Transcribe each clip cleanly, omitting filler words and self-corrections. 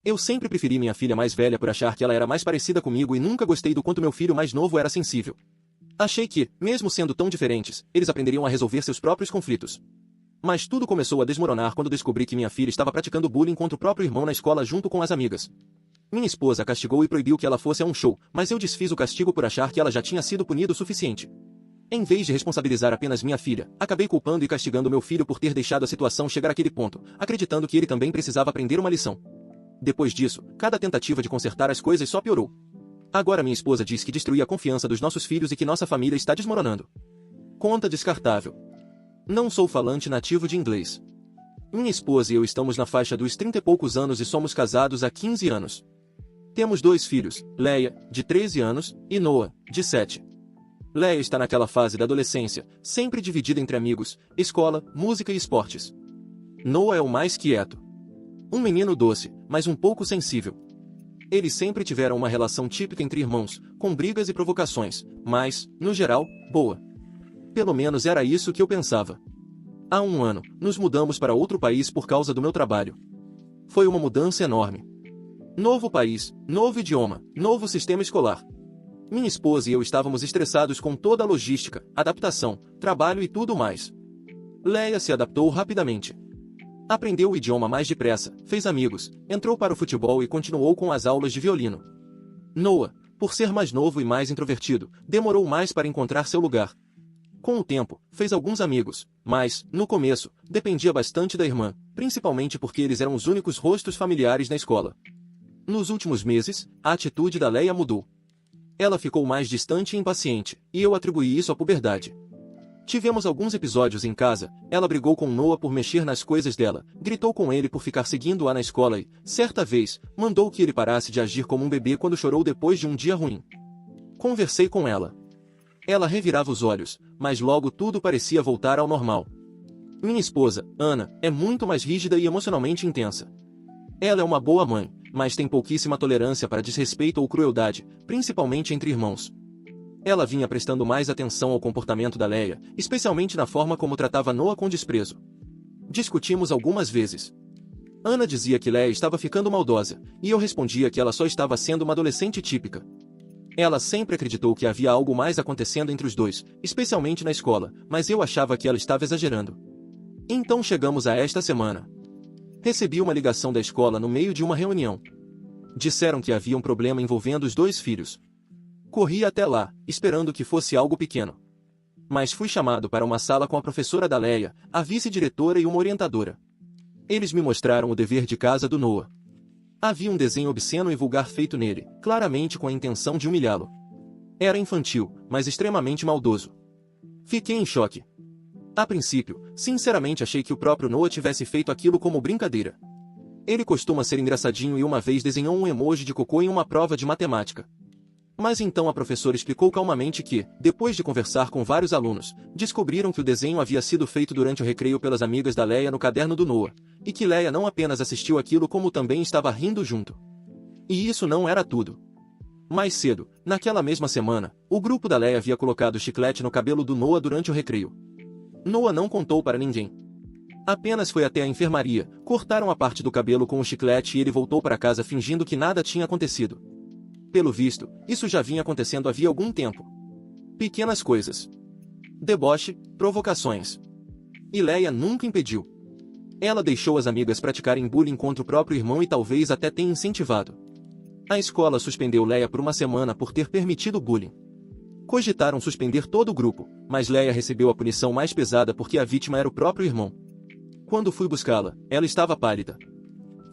Eu sempre preferi minha filha mais velha por achar que ela era mais parecida comigo e nunca gostei do quanto meu filho mais novo era sensível. Achei que, mesmo sendo tão diferentes, eles aprenderiam a resolver seus próprios conflitos. Mas tudo começou a desmoronar quando descobri que minha filha estava praticando bullying contra o próprio irmão na escola junto com as amigas. Minha esposa a castigou e proibiu que ela fosse a um show, mas eu desfiz o castigo por achar que ela já tinha sido punida o suficiente. Em vez de responsabilizar apenas minha filha, acabei culpando e castigando meu filho por ter deixado a situação chegar àquele ponto, acreditando que ele também precisava aprender uma lição. Depois disso, cada tentativa de consertar as coisas só piorou. Agora minha esposa diz que destruí a confiança dos nossos filhos e que nossa família está desmoronando. Conta descartável. Não sou falante nativo de inglês. Minha esposa e eu estamos na faixa dos 30 e poucos anos e somos casados há 15 anos. Temos 2 filhos, Leia, de 13 anos, e Noah, de 7. Leia está naquela fase da adolescência, sempre dividida entre amigos, escola, música e esportes. Noah é o mais quieto. Um menino doce, mas um pouco sensível. Eles sempre tiveram uma relação típica entre irmãos, com brigas e provocações, mas, no geral, boa. Pelo menos era isso que eu pensava. Há um ano, nos mudamos para outro país por causa do meu trabalho. Foi uma mudança enorme. Novo país, novo idioma, novo sistema escolar. Minha esposa e eu estávamos estressados com toda a logística, adaptação, trabalho e tudo mais. Leia se adaptou rapidamente. Aprendeu o idioma mais depressa, fez amigos, entrou para o futebol e continuou com as aulas de violino. Noah, por ser mais novo e mais introvertido, demorou mais para encontrar seu lugar. Com o tempo, fez alguns amigos, mas, no começo, dependia bastante da irmã, principalmente porque eles eram os únicos rostos familiares na escola. Nos últimos meses, a atitude da Leia mudou. Ela ficou mais distante e impaciente, e eu atribuí isso à puberdade. Tivemos alguns episódios em casa, ela brigou com Noah por mexer nas coisas dela, gritou com ele por ficar seguindo-a na escola e, certa vez, mandou que ele parasse de agir como um bebê quando chorou depois de um dia ruim. Conversei com ela. Ela revirava os olhos, mas logo tudo parecia voltar ao normal. Minha esposa, Ana, é muito mais rígida e emocionalmente intensa. Ela é uma boa mãe, mas tem pouquíssima tolerância para desrespeito ou crueldade, principalmente entre irmãos. Ela vinha prestando mais atenção ao comportamento da Leia, especialmente na forma como tratava Noah com desprezo. Discutimos algumas vezes. Ana dizia que Leia estava ficando maldosa, e eu respondia que ela só estava sendo uma adolescente típica. Ela sempre acreditou que havia algo mais acontecendo entre os dois, especialmente na escola, mas eu achava que ela estava exagerando. Então chegamos a esta semana. Recebi uma ligação da escola no meio de uma reunião. Disseram que havia um problema envolvendo os 2 filhos. Corri até lá, esperando que fosse algo pequeno. Mas fui chamado para uma sala com a professora da Leia, a vice-diretora e uma orientadora. Eles me mostraram o dever de casa do Noah. Havia um desenho obsceno e vulgar feito nele, claramente com a intenção de humilhá-lo. Era infantil, mas extremamente maldoso. Fiquei em choque. A princípio, sinceramente achei que o próprio Noah tivesse feito aquilo como brincadeira. Ele costuma ser engraçadinho e uma vez desenhou um emoji de cocô em uma prova de matemática. Mas então a professora explicou calmamente que, depois de conversar com vários alunos, descobriram que o desenho havia sido feito durante o recreio pelas amigas da Leia no caderno do Noah, e que Leia não apenas assistiu aquilo como também estava rindo junto. E isso não era tudo. Mais cedo, naquela mesma semana, o grupo da Leia havia colocado chiclete no cabelo do Noah durante o recreio. Noah não contou para ninguém. Apenas foi até a enfermaria, cortaram a parte do cabelo com o chiclete e ele voltou para casa fingindo que nada tinha acontecido. Pelo visto, isso já vinha acontecendo havia algum tempo. Pequenas coisas. Deboche, provocações. E Leia nunca impediu. Ela deixou as amigas praticarem bullying contra o próprio irmão e talvez até tenha incentivado. A escola suspendeu Leia por uma semana por ter permitido bullying. Cogitaram suspender todo o grupo, mas Leia recebeu a punição mais pesada porque a vítima era o próprio irmão. Quando fui buscá-la, ela estava pálida.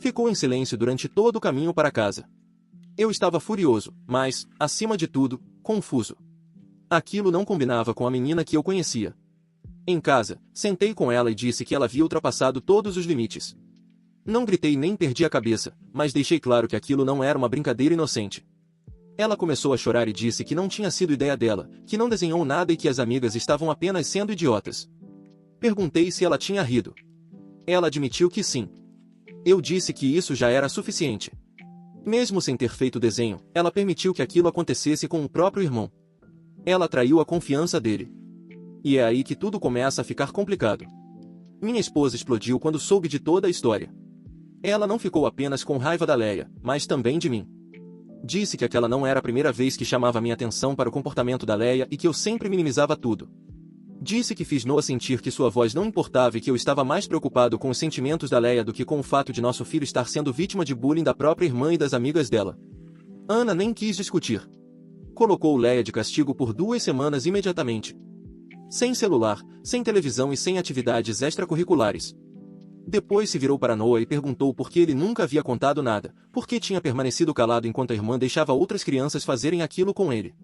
Ficou em silêncio durante todo o caminho para casa. Eu estava furioso, mas, acima de tudo, confuso. Aquilo não combinava com a menina que eu conhecia. Em casa, sentei com ela e disse que ela havia ultrapassado todos os limites. Não gritei nem perdi a cabeça, mas deixei claro que aquilo não era uma brincadeira inocente. Ela começou a chorar e disse que não tinha sido ideia dela, que não desenhou nada e que as amigas estavam apenas sendo idiotas. Perguntei se ela tinha rido. Ela admitiu que sim. Eu disse que isso já era suficiente. Mesmo sem ter feito o desenho, ela permitiu que aquilo acontecesse com o próprio irmão. Ela atraiu a confiança dele. E é aí que tudo começa a ficar complicado. Minha esposa explodiu quando soube de toda a história. Ela não ficou apenas com raiva da Leia, mas também de mim. Disse que aquela não era a primeira vez que chamava minha atenção para o comportamento da Leia e que eu sempre minimizava tudo. Disse que fiz Noah sentir que sua voz não importava e que eu estava mais preocupado com os sentimentos da Leia do que com o fato de nosso filho estar sendo vítima de bullying da própria irmã e das amigas dela. Ana nem quis discutir. Colocou Leia de castigo por 2 semanas imediatamente. Sem celular, sem televisão e sem atividades extracurriculares. Depois se virou para Noah e perguntou por que ele nunca havia contado nada, por que tinha permanecido calado enquanto a irmã deixava outras crianças fazerem aquilo com ele.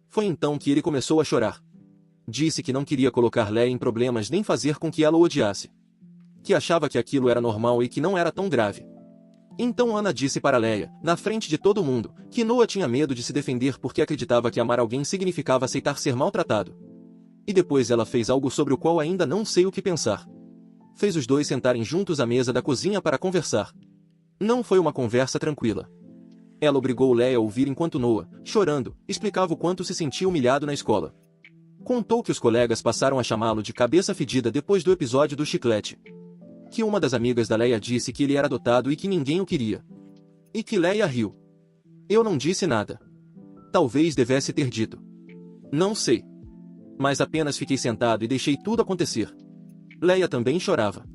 Foi então que ele começou a chorar. Disse que não queria colocar Leia em problemas nem fazer com que ela o odiasse. Que achava que aquilo era normal e que não era tão grave. Então Ana disse para Leia, na frente de todo mundo, que Noah tinha medo de se defender porque acreditava que amar alguém significava aceitar ser maltratado. E depois ela fez algo sobre o qual ainda não sei o que pensar. Fez os dois sentarem juntos à mesa da cozinha para conversar. Não foi uma conversa tranquila. Ela obrigou Leia a ouvir enquanto Noah, chorando, explicava o quanto se sentia humilhado na escola. Contou que os colegas passaram a chamá-lo de cabeça fedida depois do episódio do chiclete. Que uma das amigas da Leia disse que ele era adotado e que ninguém o queria. E que Leia riu. Eu não disse nada. Talvez devesse ter dito. Não sei. Mas apenas fiquei sentado e deixei tudo acontecer. Leia também chorava.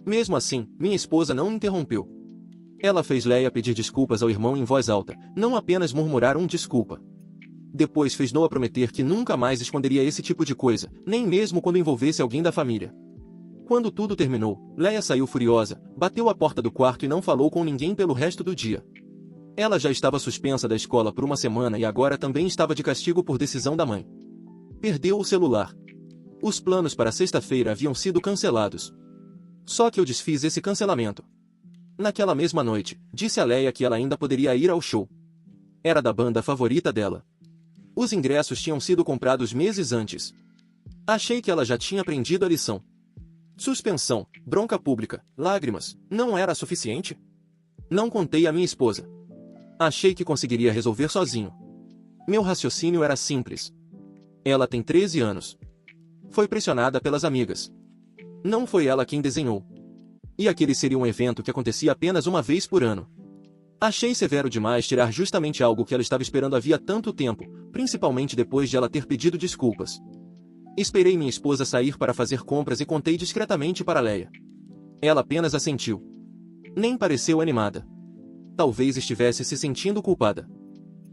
Mesmo assim, minha esposa não interrompeu. Ela fez Leia pedir desculpas ao irmão em voz alta, não apenas murmurar desculpa. Depois fez Noah prometer que nunca mais esconderia esse tipo de coisa, nem mesmo quando envolvesse alguém da família. Quando tudo terminou, Leia saiu furiosa, bateu a porta do quarto e não falou com ninguém pelo resto do dia. Ela já estava suspensa da escola por 1 semana e agora também estava de castigo por decisão da mãe. Perdeu o celular. Os planos para sexta-feira haviam sido cancelados. Só que eu desfiz esse cancelamento. Naquela mesma noite, disse a Leia que ela ainda poderia ir ao show. Era da banda favorita dela. Os ingressos tinham sido comprados meses antes. Achei que ela já tinha aprendido a lição. Suspensão, bronca pública, lágrimas, não era suficiente? Não contei à minha esposa. Achei que conseguiria resolver sozinho. Meu raciocínio era simples. Ela tem 13 anos. Foi pressionada pelas amigas. Não foi ela quem desenhou. E aquele seria um evento que acontecia apenas uma vez por ano. Achei severo demais tirar justamente algo que ela estava esperando havia tanto tempo, principalmente depois de ela ter pedido desculpas. Esperei minha esposa sair para fazer compras e contei discretamente para Leia. Ela apenas assentiu. Nem pareceu animada. Talvez estivesse se sentindo culpada.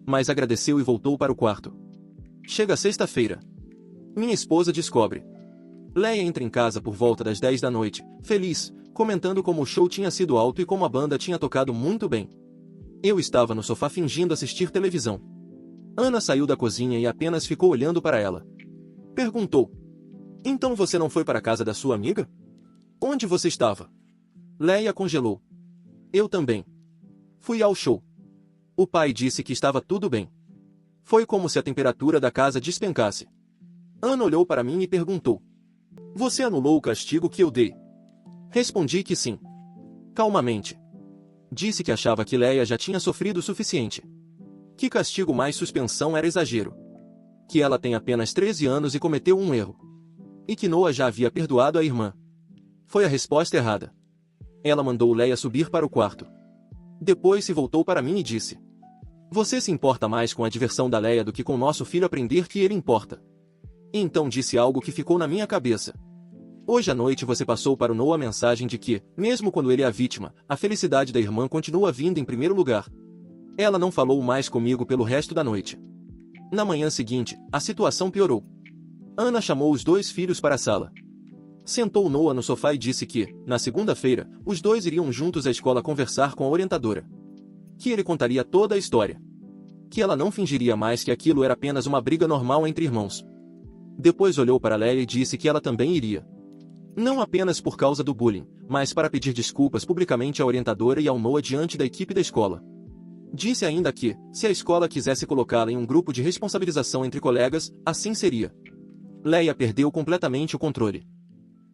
Mas agradeceu e voltou para o quarto. Chega sexta-feira. Minha esposa descobre. Leia entra em casa por volta das 10 da noite, feliz, comentando como o show tinha sido alto e como a banda tinha tocado muito bem. Eu estava no sofá fingindo assistir televisão. Ana saiu da cozinha e apenas ficou olhando para ela. Perguntou. Então você não foi para a casa da sua amiga? Onde você estava? Leia congelou. Eu também. Fui ao show. O pai disse que estava tudo bem. Foi como se a temperatura da casa despencasse. Ana olhou para mim e perguntou. Você anulou o castigo que eu dei? Respondi que sim. Calmamente. Disse que achava que Leia já tinha sofrido o suficiente. Que castigo mais suspensão era exagero. Que ela tem apenas 13 anos e cometeu um erro. E que Noah já havia perdoado a irmã. Foi a resposta errada. Ela mandou Leia subir para o quarto. Depois se voltou para mim e disse. Você se importa mais com a diversão da Leia do que com nosso filho aprender que ele importa. E então disse algo que ficou na minha cabeça. Hoje à noite você passou para o Noah a mensagem de que, mesmo quando ele é a vítima, a felicidade da irmã continua vindo em primeiro lugar. Ela não falou mais comigo pelo resto da noite. Na manhã seguinte, a situação piorou. Ana chamou os 2 filhos para a sala. Sentou Noah no sofá e disse que, na segunda-feira, os 2 iriam juntos à escola conversar com a orientadora. Que ele contaria toda a história. Que ela não fingiria mais que aquilo era apenas uma briga normal entre irmãos. Depois olhou para Leia e disse que ela também iria. Não apenas por causa do bullying, mas para pedir desculpas publicamente à orientadora e ao Noah diante da equipe da escola. Disse ainda que, se a escola quisesse colocá-la em um grupo de responsabilização entre colegas, assim seria. Leia perdeu completamente o controle.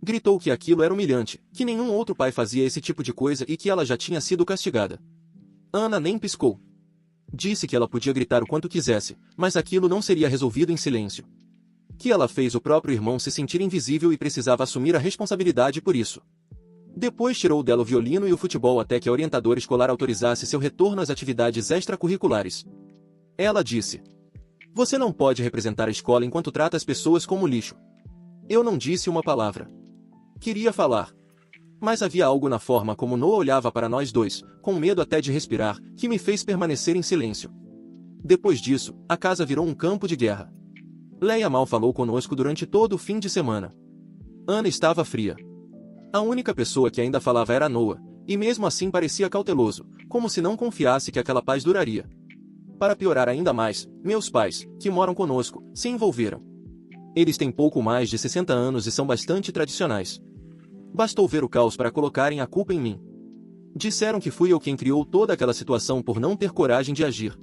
Gritou que aquilo era humilhante, que nenhum outro pai fazia esse tipo de coisa e que ela já tinha sido castigada. Ana nem piscou. Disse que ela podia gritar o quanto quisesse, mas aquilo não seria resolvido em silêncio. Que ela fez o próprio irmão se sentir invisível e precisava assumir a responsabilidade por isso. Depois tirou dela o violino e o futebol até que a orientadora escolar autorizasse seu retorno às atividades extracurriculares. Ela disse: "Você não pode representar a escola enquanto trata as pessoas como lixo." Eu não disse uma palavra. Queria falar. Mas havia algo na forma como Noah olhava para nós dois, com medo até de respirar, que me fez permanecer em silêncio. Depois disso, a casa virou um campo de guerra. Leia mal falou conosco durante todo o fim de semana. Ana estava fria. A única pessoa que ainda falava era Noah, e mesmo assim parecia cauteloso, como se não confiasse que aquela paz duraria. Para piorar ainda mais, meus pais, que moram conosco, se envolveram. Eles têm pouco mais de 60 anos e são bastante tradicionais. Bastou ver o caos para colocarem a culpa em mim. Disseram que fui eu quem criou toda aquela situação por não ter coragem de agir.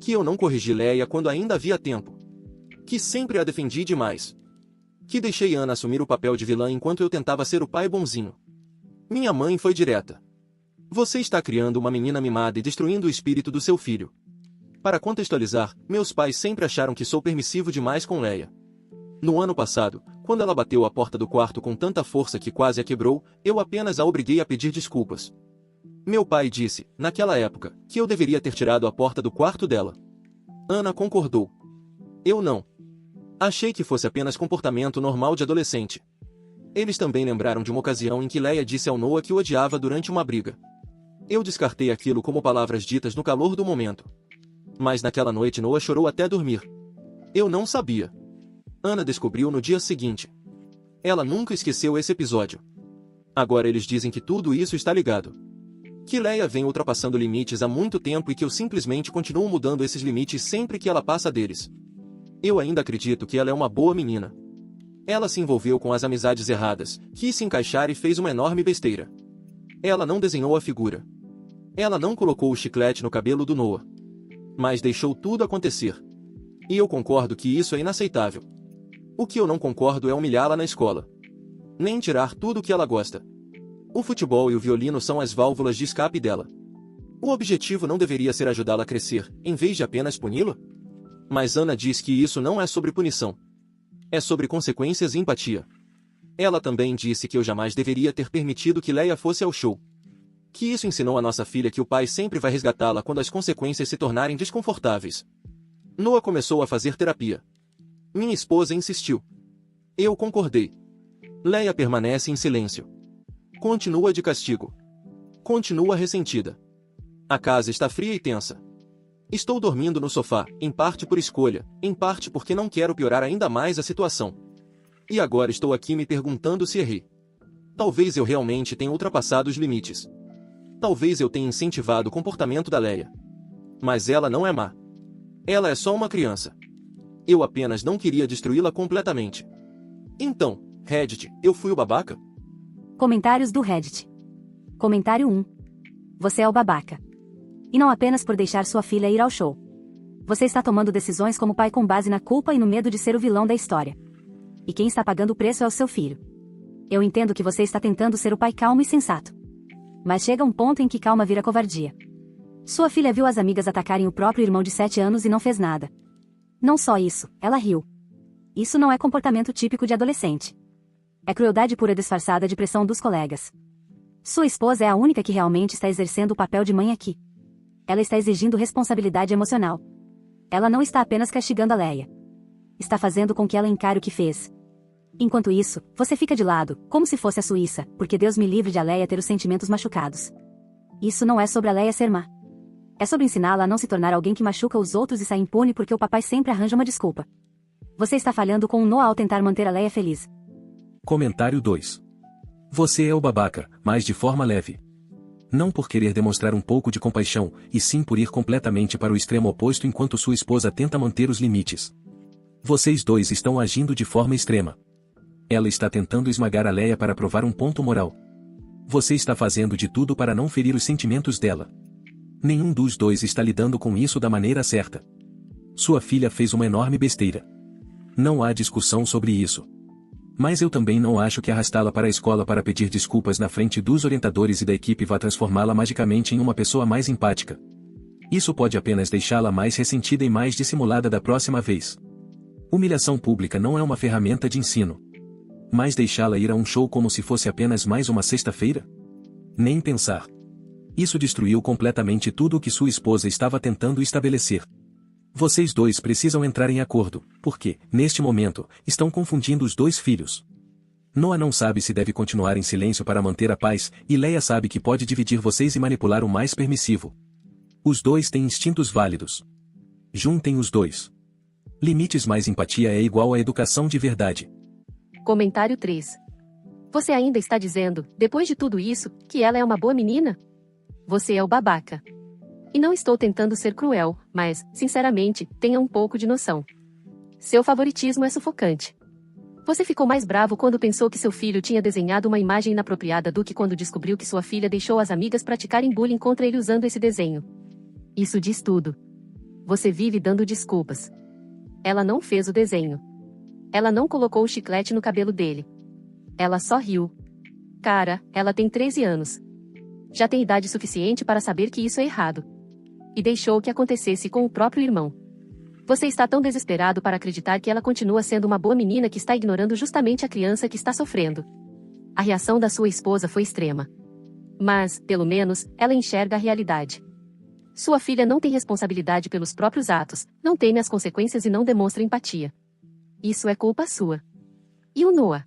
Que eu não corrigi Leia quando ainda havia tempo. Que sempre a defendi demais. Que deixei Ana assumir o papel de vilã enquanto eu tentava ser o pai bonzinho. Minha mãe foi direta. Você está criando uma menina mimada e destruindo o espírito do seu filho. Para contextualizar, meus pais sempre acharam que sou permissivo demais com Leia. No ano passado, quando ela bateu a porta do quarto com tanta força que quase a quebrou, eu apenas a obriguei a pedir desculpas. Meu pai disse, naquela época, que eu deveria ter tirado a porta do quarto dela. Ana concordou. Eu não. Achei que fosse apenas comportamento normal de adolescente. Eles também lembraram de uma ocasião em que Leia disse ao Noah que o odiava durante uma briga. Eu descartei aquilo como palavras ditas no calor do momento. Mas naquela noite Noah chorou até dormir. Eu não sabia. Ana descobriu no dia seguinte. Ela nunca esqueceu esse episódio. Agora eles dizem que tudo isso está ligado. Que Leia vem ultrapassando limites há muito tempo e que eu simplesmente continuo mudando esses limites sempre que ela passa deles. Eu ainda acredito que ela é uma boa menina. Ela se envolveu com as amizades erradas, quis se encaixar e fez uma enorme besteira. Ela não desenhou a figura. Ela não colocou o chiclete no cabelo do Noah. Mas deixou tudo acontecer. E eu concordo que isso é inaceitável. O que eu não concordo é humilhá-la na escola. Nem tirar tudo o que ela gosta. O futebol e o violino são as válvulas de escape dela. O objetivo não deveria ser ajudá-la a crescer, em vez de apenas puni-la? Mas Ana diz que isso não é sobre punição. É sobre consequências e empatia. Ela também disse que eu jamais deveria ter permitido que Leia fosse ao show. Que isso ensinou a nossa filha que o pai sempre vai resgatá-la quando as consequências se tornarem desconfortáveis. Noah começou a fazer terapia. Minha esposa insistiu. Eu concordei. Leia permanece em silêncio. Continua de castigo. Continua ressentida. A casa está fria e tensa. Estou dormindo no sofá, em parte por escolha, em parte porque não quero piorar ainda mais a situação. E agora estou aqui me perguntando se errei. Talvez eu realmente tenha ultrapassado os limites. Talvez eu tenha incentivado o comportamento da Leia. Mas ela não é má. Ela é só uma criança. Eu apenas não queria destruí-la completamente. Então, Reddit, eu fui o babaca? Comentários do Reddit. Comentário 1. Você é o babaca. E não apenas por deixar sua filha ir ao show. Você está tomando decisões como pai com base na culpa e no medo de ser o vilão da história. E quem está pagando o preço é o seu filho. Eu entendo que você está tentando ser o pai calmo e sensato. Mas chega um ponto em que calma vira covardia. Sua filha viu as amigas atacarem o próprio irmão de 7 anos e não fez nada. Não só isso, ela riu. Isso não é comportamento típico de adolescente. É crueldade pura disfarçada de pressão dos colegas. Sua esposa é a única que realmente está exercendo o papel de mãe aqui. Ela está exigindo responsabilidade emocional. Ela não está apenas castigando a Leia. Está fazendo com que ela encare o que fez. Enquanto isso, você fica de lado, como se fosse a Suíça, porque Deus me livre de a Leia ter os sentimentos machucados. Isso não é sobre a Leia ser má. É sobre ensiná-la a não se tornar alguém que machuca os outros e sai impune porque o papai sempre arranja uma desculpa. Você está falhando com o Noah ao tentar manter a Leia feliz. Comentário 2. Você é o babaca, mas de forma leve. Não por querer demonstrar um pouco de compaixão, e sim por ir completamente para o extremo oposto enquanto sua esposa tenta manter os limites. Vocês dois estão agindo de forma extrema. Ela está tentando esmagar a Leia para provar um ponto moral. Você está fazendo de tudo para não ferir os sentimentos dela. Nenhum dos dois está lidando com isso da maneira certa. Sua filha fez uma enorme besteira. Não há discussão sobre isso. Mas eu também não acho que arrastá-la para a escola para pedir desculpas na frente dos orientadores e da equipe vá transformá-la magicamente em uma pessoa mais empática. Isso pode apenas deixá-la mais ressentida e mais dissimulada da próxima vez. Humilhação pública não é uma ferramenta de ensino. Mas deixá-la ir a um show como se fosse apenas mais uma sexta-feira? Nem pensar. Isso destruiu completamente tudo o que sua esposa estava tentando estabelecer. Vocês dois precisam entrar em acordo, porque, neste momento, estão confundindo os dois filhos. Noah não sabe se deve continuar em silêncio para manter a paz, e Leia sabe que pode dividir vocês e manipular o mais permissivo. Os dois têm instintos válidos. Juntem os dois. Limites mais empatia é igual a educação de verdade. Comentário 3. Você ainda está dizendo, depois de tudo isso, que ela é uma boa menina? Você é o babaca. E não estou tentando ser cruel, mas, sinceramente, tenha um pouco de noção. Seu favoritismo é sufocante. Você ficou mais bravo quando pensou que seu filho tinha desenhado uma imagem inapropriada do que quando descobriu que sua filha deixou as amigas praticarem bullying contra ele usando esse desenho. Isso diz tudo. Você vive dando desculpas. Ela não fez o desenho. Ela não colocou o chiclete no cabelo dele. Ela só riu. Cara, ela tem 13 anos. Já tem idade suficiente para saber que isso é errado. E deixou que acontecesse com o próprio irmão. Você está tão desesperado para acreditar que ela continua sendo uma boa menina que está ignorando justamente a criança que está sofrendo. A reação da sua esposa foi extrema. Mas, pelo menos, ela enxerga a realidade. Sua filha não tem responsabilidade pelos próprios atos, não teme as consequências e não demonstra empatia. Isso é culpa sua. E o Noah?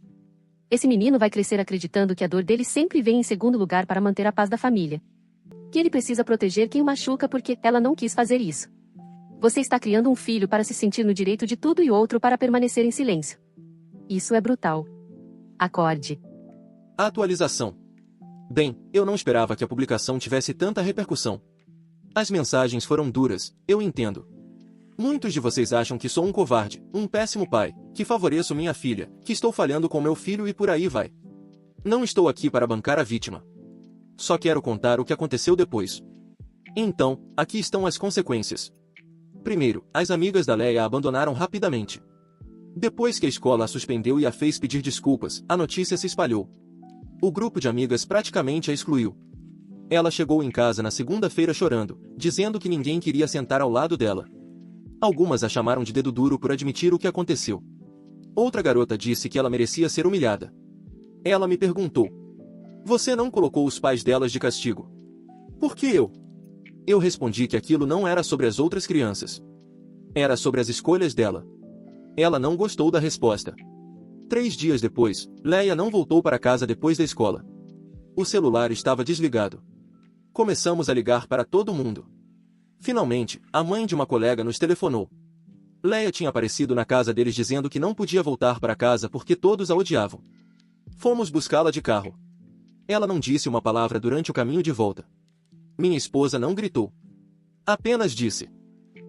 Esse menino vai crescer acreditando que a dor dele sempre vem em segundo lugar para manter a paz da família. Que ele precisa proteger quem o machuca porque ela não quis fazer isso. Você está criando um filho para se sentir no direito de tudo e outro para permanecer em silêncio. Isso é brutal. Acorde. Atualização. Bem, eu não esperava que a publicação tivesse tanta repercussão. As mensagens foram duras, eu entendo. Muitos de vocês acham que sou um covarde, um péssimo pai, que favoreço minha filha, que estou falhando com meu filho e por aí vai. Não estou aqui para bancar a vítima. Só quero contar o que aconteceu depois. Então, aqui estão as consequências. Primeiro, as amigas da Leia a abandonaram rapidamente. Depois que a escola a suspendeu e a fez pedir desculpas, a notícia se espalhou. O grupo de amigas praticamente a excluiu. Ela chegou em casa na segunda-feira chorando, dizendo que ninguém queria sentar ao lado dela. Algumas a chamaram de dedo duro por admitir o que aconteceu. Outra garota disse que ela merecia ser humilhada. Ela me perguntou: "Você não colocou os pais delas de castigo? Por que eu?" Eu respondi que aquilo não era sobre as outras crianças. Era sobre as escolhas dela. Ela não gostou da resposta. 3 dias depois, Leia não voltou para casa depois da escola. O celular estava desligado. Começamos a ligar para todo mundo. Finalmente, a mãe de uma colega nos telefonou. Leia tinha aparecido na casa deles dizendo que não podia voltar para casa porque todos a odiavam. Fomos buscá-la de carro. Ela não disse uma palavra durante o caminho de volta. Minha esposa não gritou. Apenas disse: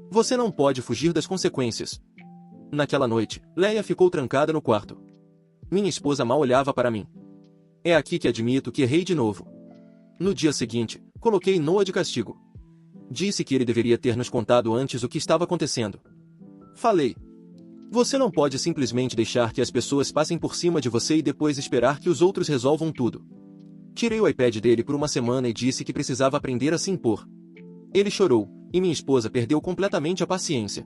"Você não pode fugir das consequências." Naquela noite, Leia ficou trancada no quarto. Minha esposa mal olhava para mim. É aqui que admito que errei de novo. No dia seguinte, coloquei Noah de castigo. Disse que ele deveria ter nos contado antes o que estava acontecendo. Falei: "Você não pode simplesmente deixar que as pessoas passem por cima de você e depois esperar que os outros resolvam tudo." Tirei o iPad dele por uma semana e disse que precisava aprender a se impor. Ele chorou, e minha esposa perdeu completamente a paciência.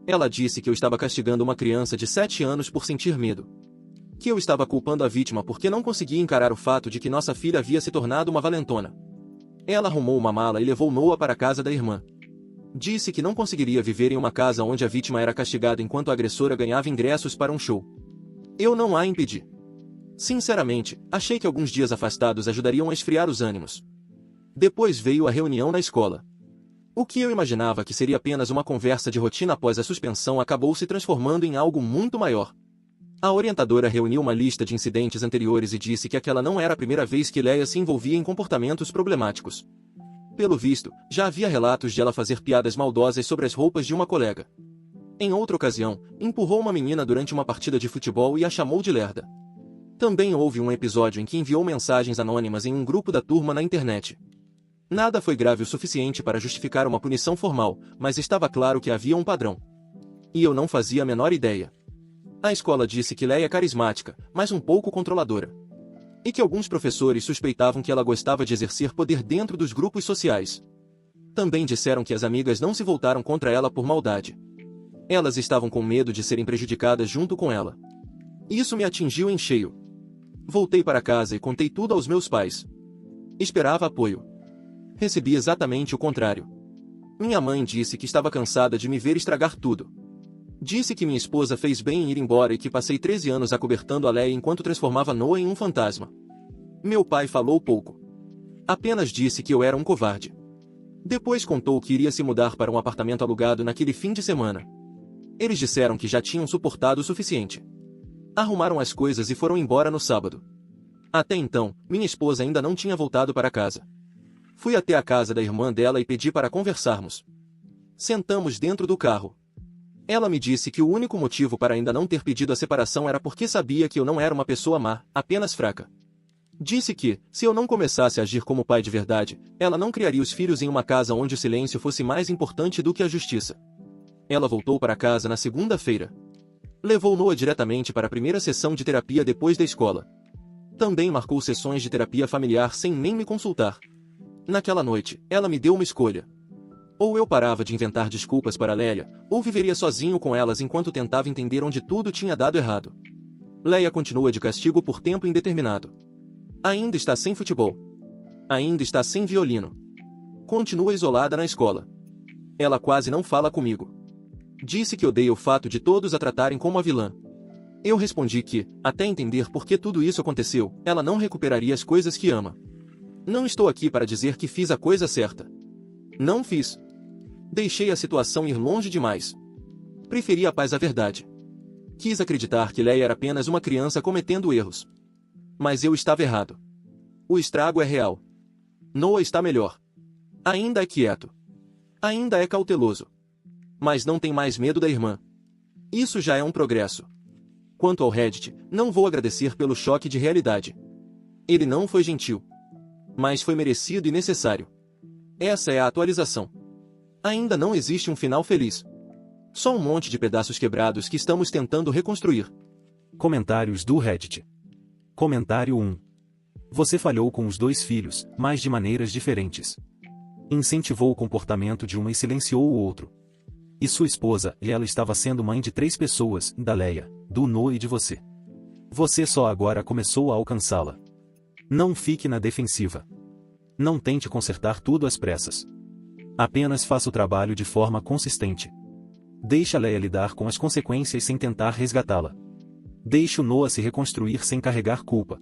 Ela disse que eu estava castigando uma criança de 7 anos por sentir medo. Que eu estava culpando a vítima porque não conseguia encarar o fato de que nossa filha havia se tornado uma valentona. Ela arrumou uma mala e levou Noah para a casa da irmã. Disse que não conseguiria viver em uma casa onde a vítima era castigada enquanto a agressora ganhava ingressos para um show. Eu não a impedi. Sinceramente, achei que alguns dias afastados ajudariam a esfriar os ânimos. Depois veio a reunião na escola. O que eu imaginava que seria apenas uma conversa de rotina após a suspensão acabou se transformando em algo muito maior. A orientadora reuniu uma lista de incidentes anteriores e disse que aquela não era a primeira vez que Leia se envolvia em comportamentos problemáticos. Pelo visto, já havia relatos de ela fazer piadas maldosas sobre as roupas de uma colega. Em outra ocasião, empurrou uma menina durante uma partida de futebol e a chamou de lerda. Também houve um episódio em que enviou mensagens anônimas em um grupo da turma na internet. Nada foi grave o suficiente para justificar uma punição formal, mas estava claro que havia um padrão. E eu não fazia a menor ideia. A escola disse que Leia é carismática, mas um pouco controladora. E que alguns professores suspeitavam que ela gostava de exercer poder dentro dos grupos sociais. Também disseram que as amigas não se voltaram contra ela por maldade. Elas estavam com medo de serem prejudicadas junto com ela. Isso me atingiu em cheio. Voltei para casa e contei tudo aos meus pais. Esperava apoio. Recebi exatamente o contrário. Minha mãe disse que estava cansada de me ver estragar tudo. Disse que minha esposa fez bem em ir embora e que passei 13 anos acobertando a Leia enquanto transformava Noah em um fantasma. Meu pai falou pouco. Apenas disse que eu era um covarde. Depois contou que iria se mudar para um apartamento alugado naquele fim de semana. Eles disseram que já tinham suportado o suficiente. Arrumaram as coisas e foram embora no sábado. Até então, minha esposa ainda não tinha voltado para casa. Fui até a casa da irmã dela e pedi para conversarmos. Sentamos dentro do carro. Ela me disse que o único motivo para ainda não ter pedido a separação era porque sabia que eu não era uma pessoa má, apenas fraca. Disse que, se eu não começasse a agir como pai de verdade, ela não criaria os filhos em uma casa onde o silêncio fosse mais importante do que a justiça. Ela voltou para casa na segunda-feira. Levou Noah diretamente para a primeira sessão de terapia depois da escola. Também marcou sessões de terapia familiar sem nem me consultar. Naquela noite, ela me deu uma escolha. Ou eu parava de inventar desculpas para Leia, ou viveria sozinho com elas enquanto tentava entender onde tudo tinha dado errado. Leia continua de castigo por tempo indeterminado. Ainda está sem futebol. Ainda está sem violino. Continua isolada na escola. Ela quase não fala comigo. Disse que odeia o fato de todos a tratarem como a vilã. Eu respondi que, até entender por que tudo isso aconteceu, ela não recuperaria as coisas que ama. Não estou aqui para dizer que fiz a coisa certa. Não fiz. Deixei a situação ir longe demais. Preferi a paz à verdade. Quis acreditar que Leia era apenas uma criança cometendo erros. Mas eu estava errado. O estrago é real. Noah está melhor. Ainda é quieto. Ainda é cauteloso. Mas não tem mais medo da irmã. Isso já é um progresso. Quanto ao Reddit, não vou agradecer pelo choque de realidade. Ele não foi gentil. Mas foi merecido e necessário. Essa é a atualização. Ainda não existe um final feliz. Só um monte de pedaços quebrados que estamos tentando reconstruir. Comentários do Reddit. Comentário 1. Você falhou com os dois filhos, mas de maneiras diferentes. Incentivou o comportamento de uma e silenciou o outro. E sua esposa, ela estava sendo mãe de 3 pessoas, da Leia, do Noah e de você. Você só agora começou a alcançá-la. Não fique na defensiva. Não tente consertar tudo às pressas. Apenas faça o trabalho de forma consistente. Deixe a Leia lidar com as consequências sem tentar resgatá-la. Deixe o Noah se reconstruir sem carregar culpa.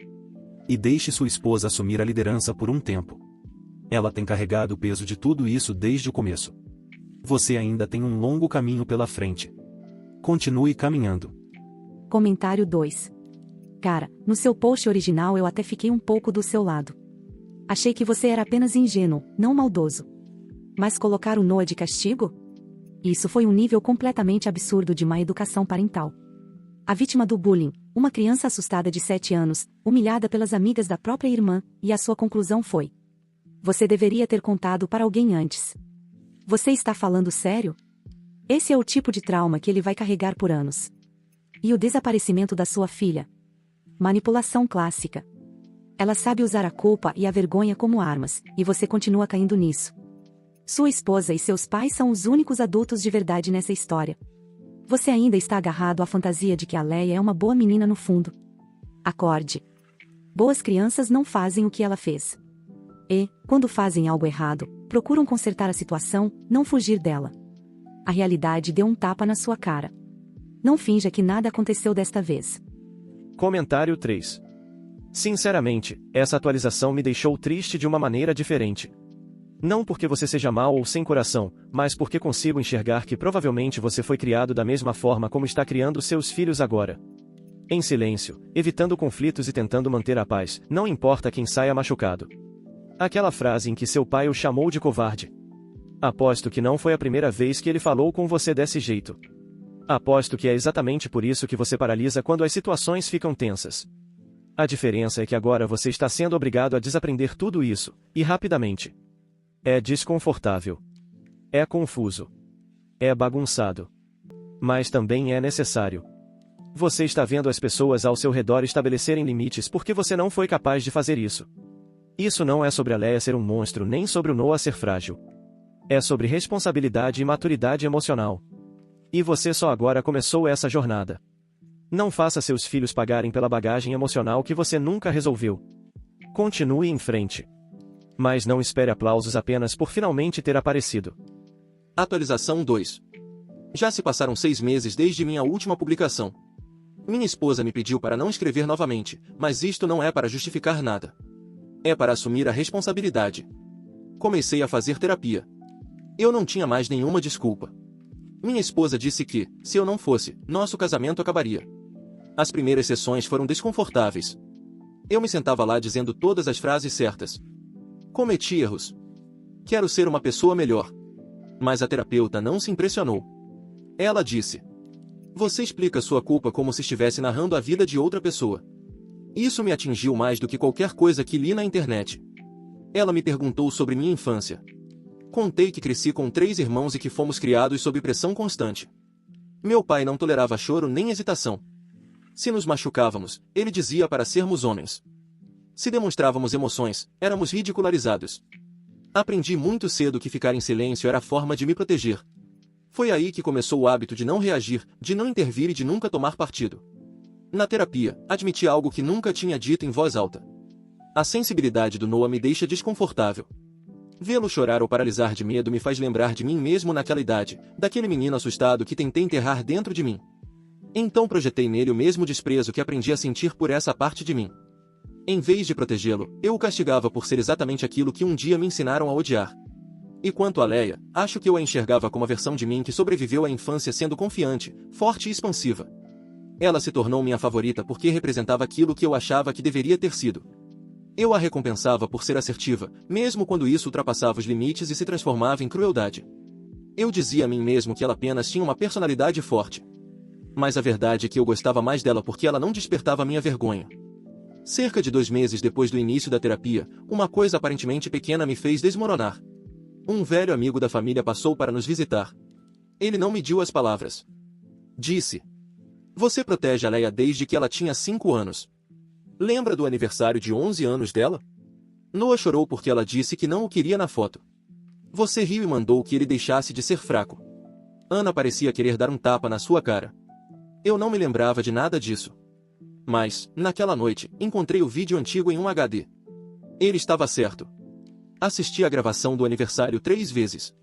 E deixe sua esposa assumir a liderança por um tempo. Ela tem carregado o peso de tudo isso desde o começo. Você ainda tem um longo caminho pela frente. Continue caminhando. Comentário 2. Cara, no seu post original eu até fiquei um pouco do seu lado. Achei que você era apenas ingênuo, não maldoso. Mas colocar o Noah de castigo? Isso foi um nível completamente absurdo de má educação parental. A vítima do bullying, uma criança assustada de 7 anos, humilhada pelas amigas da própria irmã, e a sua conclusão foi: você deveria ter contado para alguém antes. Você está falando sério? Esse é o tipo de trauma que ele vai carregar por anos. E o desaparecimento da sua filha? Manipulação clássica. Ela sabe usar a culpa e a vergonha como armas, e você continua caindo nisso. Sua esposa e seus pais são os únicos adultos de verdade nessa história. Você ainda está agarrado à fantasia de que a Leia é uma boa menina no fundo. Acorde. Boas crianças não fazem o que ela fez. E, quando fazem algo errado, procuram consertar a situação, não fugir dela. A realidade deu um tapa na sua cara. Não finja que nada aconteceu desta vez. Comentário 3. Sinceramente, essa atualização me deixou triste de uma maneira diferente. Não porque você seja mau ou sem coração, mas porque consigo enxergar que provavelmente você foi criado da mesma forma como está criando seus filhos agora. Em silêncio, evitando conflitos e tentando manter a paz, não importa quem saia machucado. Aquela frase em que seu pai o chamou de covarde. Aposto que não foi a primeira vez que ele falou com você desse jeito. Aposto que é exatamente por isso que você paralisa quando as situações ficam tensas. A diferença é que agora você está sendo obrigado a desaprender tudo isso, e rapidamente. É desconfortável. É confuso. É bagunçado. Mas também é necessário. Você está vendo as pessoas ao seu redor estabelecerem limites porque você não foi capaz de fazer isso. Isso não é sobre a Leia ser um monstro nem sobre o Noah ser frágil. É sobre responsabilidade e maturidade emocional. E você só agora começou essa jornada. Não faça seus filhos pagarem pela bagagem emocional que você nunca resolveu. Continue em frente. Mas não espere aplausos apenas por finalmente ter aparecido. Atualização 2. Já se passaram 6 meses desde minha última publicação. Minha esposa me pediu para não escrever novamente, mas isto não é para justificar nada. É para assumir a responsabilidade. Comecei a fazer terapia. Eu não tinha mais nenhuma desculpa. Minha esposa disse que, se eu não fosse, nosso casamento acabaria. As primeiras sessões foram desconfortáveis. Eu me sentava lá dizendo todas as frases certas. Cometi erros. Quero ser uma pessoa melhor. Mas a terapeuta não se impressionou. Ela disse: você explica sua culpa como se estivesse narrando a vida de outra pessoa. Isso me atingiu mais do que qualquer coisa que li na internet. Ela me perguntou sobre minha infância. Contei que cresci com 3 irmãos e que fomos criados sob pressão constante. Meu pai não tolerava choro nem hesitação. Se nos machucávamos, ele dizia para sermos homens. Se demonstrávamos emoções, éramos ridicularizados. Aprendi muito cedo que ficar em silêncio era a forma de me proteger. Foi aí que começou o hábito de não reagir, de não intervir e de nunca tomar partido. Na terapia, admiti algo que nunca tinha dito em voz alta. A sensibilidade do Noah me deixa desconfortável. Vê-lo chorar ou paralisar de medo me faz lembrar de mim mesmo naquela idade, daquele menino assustado que tentei enterrar dentro de mim. Então projetei nele o mesmo desprezo que aprendi a sentir por essa parte de mim. Em vez de protegê-lo, eu o castigava por ser exatamente aquilo que um dia me ensinaram a odiar. E quanto a Leia, acho que eu a enxergava como a versão de mim que sobreviveu à infância sendo confiante, forte e expansiva. Ela se tornou minha favorita porque representava aquilo que eu achava que deveria ter sido. Eu a recompensava por ser assertiva, mesmo quando isso ultrapassava os limites e se transformava em crueldade. Eu dizia a mim mesmo que ela apenas tinha uma personalidade forte. Mas a verdade é que eu gostava mais dela porque ela não despertava minha vergonha. Cerca de 2 meses depois do início da terapia, uma coisa aparentemente pequena me fez desmoronar. Um velho amigo da família passou para nos visitar. Ele não mediu as palavras. Disse: você protege a Leia desde que ela tinha 5 anos. Lembra do aniversário de 11 anos dela? Noah chorou porque ela disse que não o queria na foto. Você riu e mandou que ele deixasse de ser fraco. Ana parecia querer dar um tapa na sua cara. Eu não me lembrava de nada disso. Mas, naquela noite, encontrei o vídeo antigo em um HD. Ele estava certo. Assisti a gravação do aniversário 3 vezes.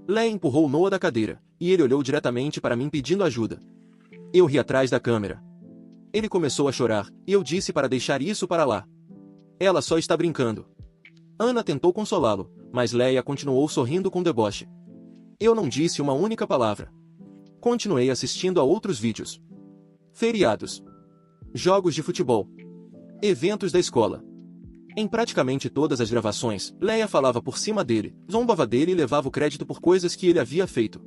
Leia empurrou Noah da cadeira, e ele olhou diretamente para mim pedindo ajuda. Eu ri atrás da câmera. Ele começou a chorar, e eu disse para deixar isso para lá. Ela só está brincando. Ana tentou consolá-lo, mas Leia continuou sorrindo com deboche. Eu não disse uma única palavra. Continuei assistindo a outros vídeos. Feriados. Jogos de futebol. Eventos da escola. Em praticamente todas as gravações, Leia falava por cima dele, zombava dele e levava o crédito por coisas que ele havia feito.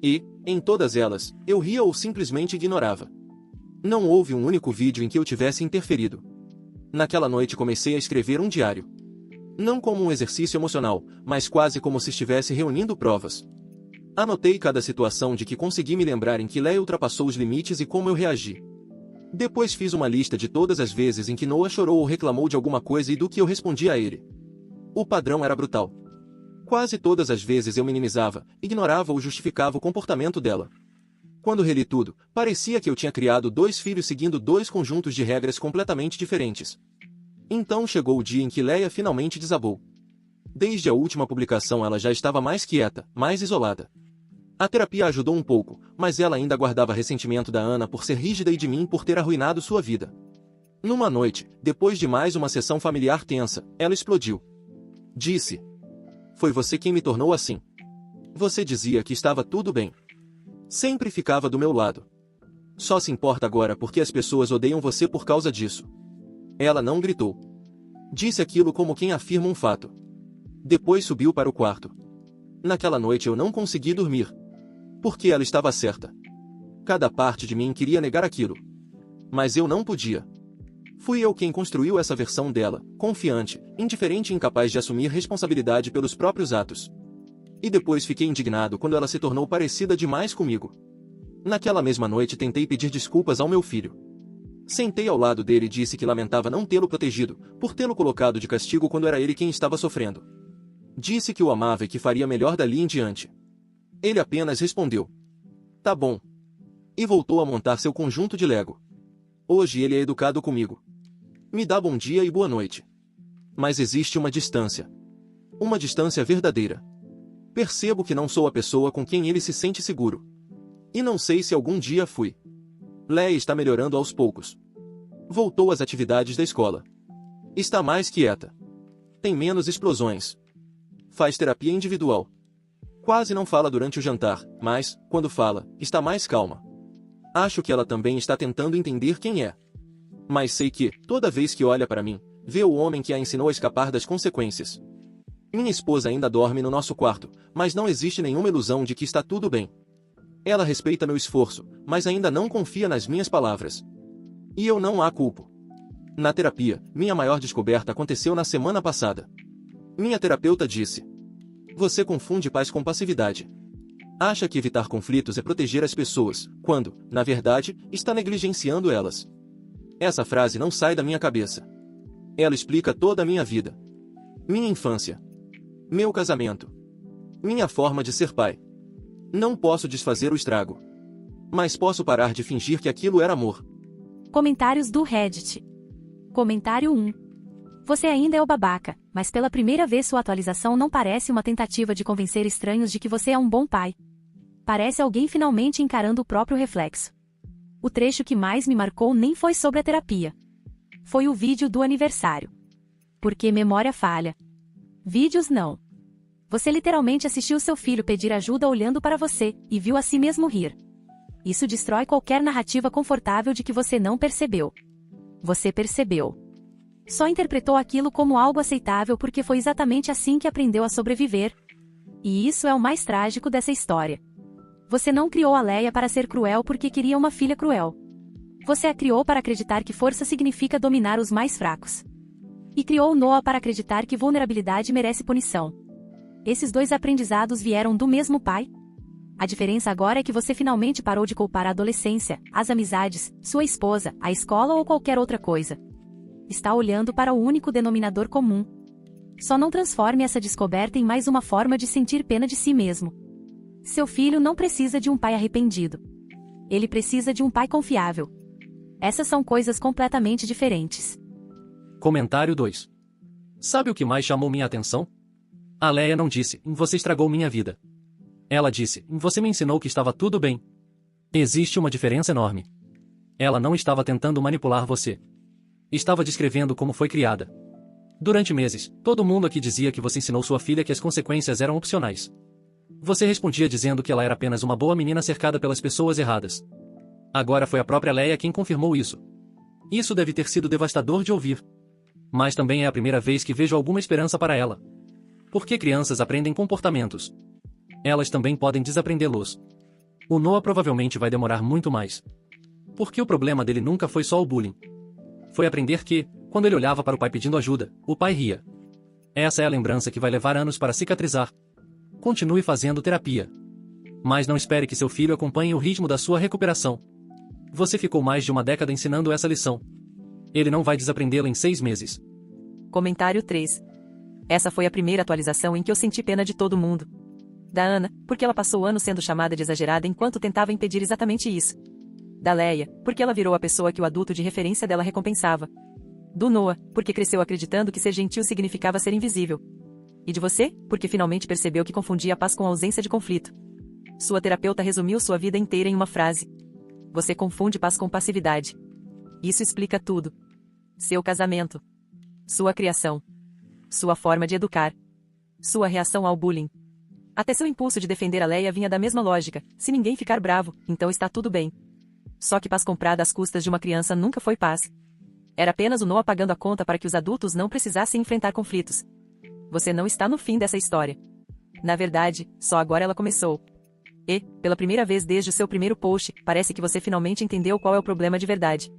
E, em todas elas, eu ria ou simplesmente ignorava. Não houve um único vídeo em que eu tivesse interferido. Naquela noite comecei a escrever um diário. Não como um exercício emocional, mas quase como se estivesse reunindo provas. Anotei cada situação de que consegui me lembrar em que Leia ultrapassou os limites e como eu reagi. Depois fiz uma lista de todas as vezes em que Noah chorou ou reclamou de alguma coisa e do que eu respondi a ele. O padrão era brutal. Quase todas as vezes eu minimizava, ignorava ou justificava o comportamento dela. Quando reli tudo, parecia que eu tinha criado 2 filhos seguindo 2 conjuntos de regras completamente diferentes. Então chegou o dia em que Leia finalmente desabou. Desde a última publicação ela já estava mais quieta, mais isolada. A terapia ajudou um pouco, mas ela ainda guardava ressentimento da Ana por ser rígida e de mim por ter arruinado sua vida. Numa noite, depois de mais uma sessão familiar tensa, ela explodiu. Disse: foi você quem me tornou assim. Você dizia que estava tudo bem. Sempre ficava do meu lado. Só se importa agora porque as pessoas odeiam você por causa disso. Ela não gritou. Disse aquilo como quem afirma um fato. Depois subiu para o quarto. Naquela noite eu não consegui dormir. Porque ela estava certa. Cada parte de mim queria negar aquilo. Mas eu não podia. Fui eu quem construiu essa versão dela, confiante, indiferente e incapaz de assumir responsabilidade pelos próprios atos. E depois fiquei indignado quando ela se tornou parecida demais comigo. Naquela mesma noite tentei pedir desculpas ao meu filho. Sentei ao lado dele e disse que lamentava não tê-lo protegido, por tê-lo colocado de castigo quando era ele quem estava sofrendo. Disse que o amava e que faria melhor dali em diante. Ele apenas respondeu: tá bom. E voltou a montar seu conjunto de Lego. Hoje ele é educado comigo. Me dá bom dia e boa noite. Mas existe uma distância. Uma distância verdadeira. Percebo que não sou a pessoa com quem ele se sente seguro. E não sei se algum dia fui. Leia está melhorando aos poucos. Voltou às atividades da escola. Está mais quieta. Tem menos explosões. Faz terapia individual. Quase não fala durante o jantar, mas, quando fala, está mais calma. Acho que ela também está tentando entender quem é. Mas sei que, toda vez que olha para mim, vê o homem que a ensinou a escapar das consequências. Minha esposa ainda dorme no nosso quarto, mas não existe nenhuma ilusão de que está tudo bem. Ela respeita meu esforço, mas ainda não confia nas minhas palavras. E eu não a culpo. Na terapia, minha maior descoberta aconteceu na semana passada. Minha terapeuta disse: você confunde paz com passividade. Acha que evitar conflitos é proteger as pessoas, quando, na verdade, está negligenciando elas. Essa frase não sai da minha cabeça. Ela explica toda a minha vida. Minha infância. Meu casamento. Minha forma de ser pai. Não posso desfazer o estrago. Mas posso parar de fingir que aquilo era amor. Comentários do Reddit. Comentário 1. Você ainda é o babaca, mas pela primeira vez sua atualização não parece uma tentativa de convencer estranhos de que você é um bom pai. Parece alguém finalmente encarando o próprio reflexo. O trecho que mais me marcou nem foi sobre a terapia. Foi o vídeo do aniversário. Porque memória falha. Vídeos não. Você literalmente assistiu seu filho pedir ajuda olhando para você, e viu a si mesmo rir. Isso destrói qualquer narrativa confortável de que você não percebeu. Você percebeu. Só interpretou aquilo como algo aceitável porque foi exatamente assim que aprendeu a sobreviver. E isso é o mais trágico dessa história. Você não criou a Leia para ser cruel porque queria uma filha cruel. Você a criou para acreditar que força significa dominar os mais fracos. E criou Noah para acreditar que vulnerabilidade merece punição. Esses dois aprendizados vieram do mesmo pai? A diferença agora é que você finalmente parou de culpar a adolescência, as amizades, sua esposa, a escola ou qualquer outra coisa. Está olhando para o único denominador comum. Só não transforme essa descoberta em mais uma forma de sentir pena de si mesmo. Seu filho não precisa de um pai arrependido. Ele precisa de um pai confiável. Essas são coisas completamente diferentes. Comentário 2. Sabe o que mais chamou minha atenção? A Leia não disse: você estragou minha vida. Ela disse: você me ensinou que estava tudo bem. Existe uma diferença enorme. Ela não estava tentando manipular você. Estava descrevendo como foi criada. Durante meses, todo mundo aqui dizia que você ensinou sua filha que as consequências eram opcionais. Você respondia dizendo que ela era apenas uma boa menina cercada pelas pessoas erradas. Agora foi a própria Leia quem confirmou isso. Isso deve ter sido devastador de ouvir. Mas também é a primeira vez que vejo alguma esperança para ela. Porque crianças aprendem comportamentos. Elas também podem desaprendê-los. O Noah provavelmente vai demorar muito mais. Porque o problema dele nunca foi só o bullying. Foi aprender que, quando ele olhava para o pai pedindo ajuda, o pai ria. Essa é a lembrança que vai levar anos para cicatrizar. Continue fazendo terapia. Mas não espere que seu filho acompanhe o ritmo da sua recuperação. Você ficou mais de uma década ensinando essa lição. Ele não vai desaprendê-la em 6 meses. Comentário 3. Essa foi a primeira atualização em que eu senti pena de todo mundo. Da Ana, porque ela passou anos sendo chamada de exagerada enquanto tentava impedir exatamente isso. Da Leia, porque ela virou a pessoa que o adulto de referência dela recompensava. Do Noah, porque cresceu acreditando que ser gentil significava ser invisível. E de você, porque finalmente percebeu que confundia a paz com a ausência de conflito. Sua terapeuta resumiu sua vida inteira em uma frase. Você confunde paz com passividade. Isso explica tudo. Seu casamento. Sua criação. Sua forma de educar. Sua reação ao bullying. Até seu impulso de defender a Leia vinha da mesma lógica: se ninguém ficar bravo, então está tudo bem. Só que paz comprada às custas de uma criança nunca foi paz. Era apenas o Noah pagando a conta para que os adultos não precisassem enfrentar conflitos. Você não está no fim dessa história. Na verdade, só agora ela começou. E, pela primeira vez desde o seu primeiro post, parece que você finalmente entendeu qual é o problema de verdade.